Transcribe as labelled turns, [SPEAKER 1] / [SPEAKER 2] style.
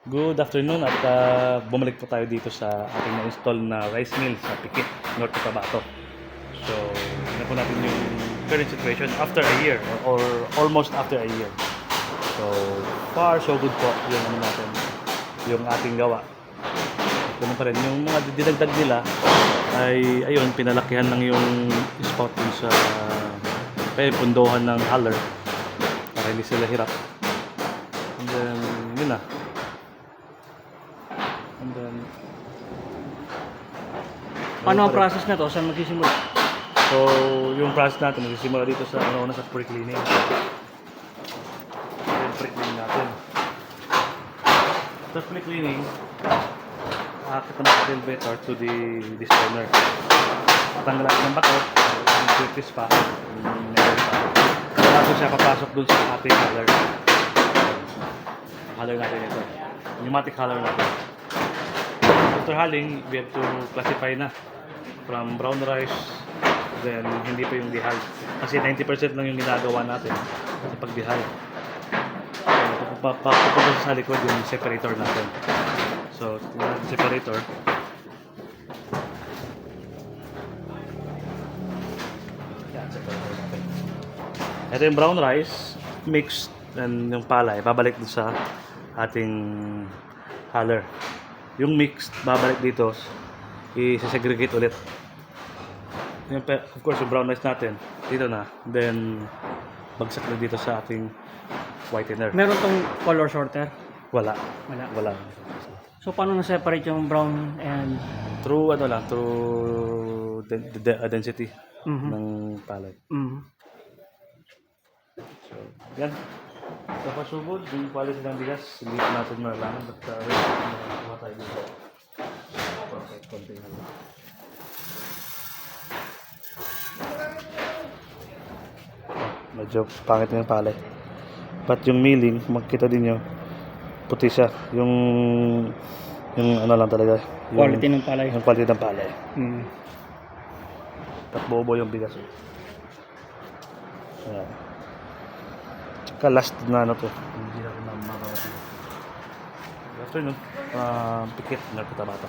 [SPEAKER 1] Good afternoon at bumalik po tayo dito sa ating na-install na rice mill sa Pikit, North Cotabato. So, yun po natin yung current situation after a year or almost after a year. So, far so good po yung ano natin, yung ating gawa. Ganun pa rin, yung mga dinagdag nila ay ayun, pinalakihan lang yung spot dun sa pundohan ng haller para hindi sila hirap. And then, yun na. And then,
[SPEAKER 2] Paano ang process na to? Saan magsisimula?
[SPEAKER 1] so, yung process natin, nagsisimula dito sa una sa pre-cleaning. Then, pre-cleaning natin. Sa pre-cleaning, akit naman sa elevator to the disponer. Tanggal natin ng bakot, yung surface pa, yung meron pa. Tapos siya papasok dun sa ating haller. Haller natin ito. Pneumatic haller natin. After hulling, we have to classify na from brown rice, then hindi pa yung dehull. Kasi 90% lang yung ginagawa natin sa pag-dehull. Papunta sa likod yung separator natin. So, tingnan natin separator. Yan, separator natin. Ito yung brown rice, mixed, and yung palay, babalik dito sa ating haller. Yung mixed, babalik dito, i-segregate ulit. Yung, of course, yung brown rice natin, dito na. Then, bagsak na dito sa ating whitener.
[SPEAKER 2] Meron tong color sorter?
[SPEAKER 1] Wala.
[SPEAKER 2] Wala.
[SPEAKER 1] Wala.
[SPEAKER 2] So paano na-separate yung brown and...
[SPEAKER 1] Through, ano lang, through density
[SPEAKER 2] Mhm.
[SPEAKER 1] ng palay.
[SPEAKER 2] Mm.
[SPEAKER 1] So, yan. So, pasugod, yung quality ng bigas, hindi ko natin malalaman. But, makakuha tayo dito. Okay, konti na lang. Medyo pangit na yung palay. But yung milling, makikita din nyo, puti siya. Yung ano lang talaga. Yung
[SPEAKER 2] Quality ng palay.
[SPEAKER 1] Yung quality ng palay.
[SPEAKER 2] Mm.
[SPEAKER 1] At bobo yung bigas. Ayan. Tsaka last na ano to. Hindi na rin makakapit. Good afternoon. Pikit, North Cotabato.